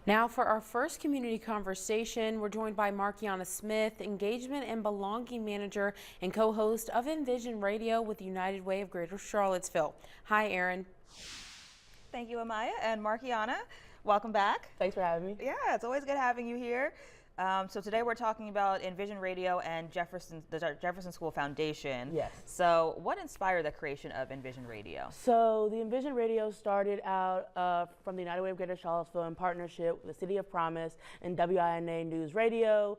Now for our first community conversation, we're joined by Markiana Smith, Engagement and Belonging Manager and co-host of Envision Radio with United Way of Greater Charlottesville. Hi, Erin. Thank you, Amaya and Markiana. Welcome back. Thanks for having me. Yeah, it's always good having you here. So today we're talking about Envision Radio and the Jefferson School Foundation. Yes. So what inspired the creation of Envision Radio? So the Envision Radio started out from the United Way of Greater Charlottesville in partnership with the City of Promise and WINA News Radio.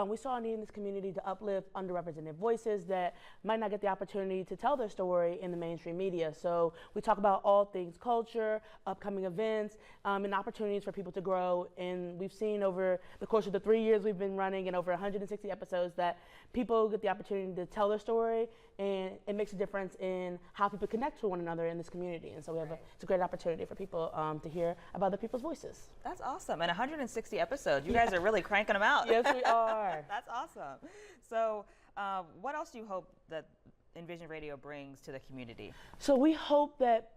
We saw a need in this community to uplift underrepresented voices that might not get the opportunity to tell their story in the mainstream media. So we talk about all things culture, upcoming events, and opportunities for people to grow. And we've seen over the course of the 3 years we've been running and over 160 episodes that people get the opportunity to tell their story, and it makes a difference in how people connect to one another in this community. And so we have it's a great opportunity for people to hear about other people's voices. That's awesome. And 160 episodes. You guys are really cranking them out. Yes, we are. That's awesome. So what else do you hope that Envision Radio brings to the community? So we hope that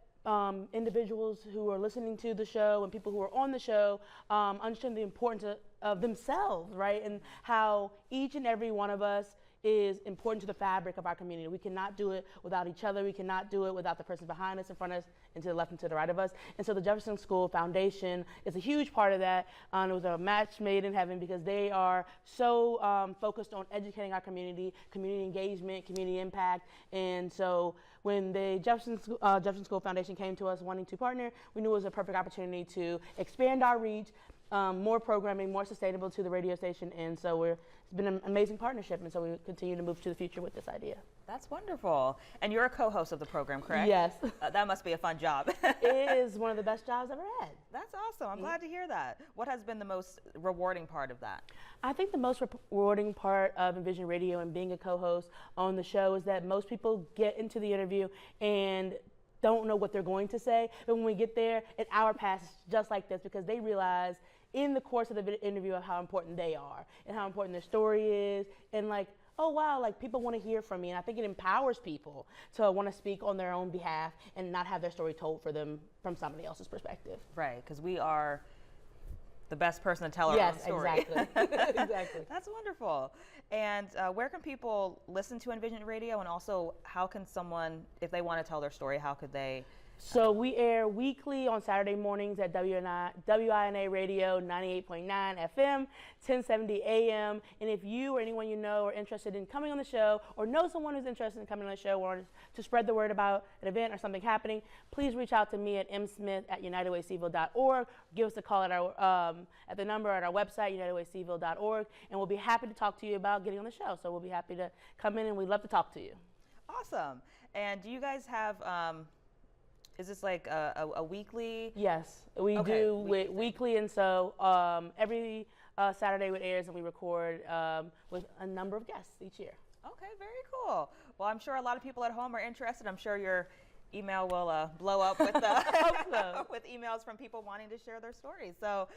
individuals who are listening to the show and people who are on the show understand the importance of themselves, right? And how each and every one of us is important to the fabric of our community. We cannot do it without each other. We cannot do it without the person behind us, in front of us, and to the left and to the right of us. And so the Jefferson School Foundation is a huge part of that. It was a match made in heaven because they are so focused on educating our community, community engagement, community impact. And so when the Jefferson School Foundation came to us wanting to partner, we knew it was a perfect opportunity to expand our reach, more programming, more sustainable to the radio station. And so it's been an amazing partnership, and so we continue to move to the future with this idea. That's wonderful. And you're a co-host of the program, correct? Yes. That must be a fun job. It is one of the best jobs I've ever had. That's awesome. I'm glad to hear that. What has been the most rewarding part of that? I think the most rewarding part of Envision Radio and being a co-host on the show is that most people get into the interview and don't know what they're going to say, but when we get there, an hour passes just like this because they realize in the course of the interview of how important they are and how important their story is, and like, oh wow, like people want to hear from me. And I think it empowers people to want to speak on their own behalf and not have their story told for them from somebody else's perspective. Right, because we are the best person to tell our own story. Exactly. Exactly. That's wonderful. And where can people listen to Envision Radio, and also how can someone, if they want to tell their story, how could they? So we air weekly on Saturday mornings at WINA Radio 98.9 FM, 1070 AM. And if you or anyone you know are interested in coming on the show, or know someone who's interested in coming on the show, or to spread the word about an event or something happening, please reach out to me at msmith@unitedwayseville.org. Give us a call at our at the number at our website, unitedwayseville.org, and we'll be happy to talk to you about getting on the show. So we'll be happy to come in, and we'd love to talk to you. Awesome. And do you guys have is this like a weekly? Yes, we do weekly, and so every Saturday it airs, and we record with a number of guests each year. Okay, very cool. Well, I'm sure a lot of people at home are interested. I'm sure your email will blow up with with emails from people wanting to share their stories. So,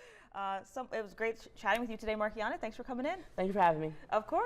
it was great chatting with you today, Markiana. Thanks for coming in. Thank you for having me. Of course.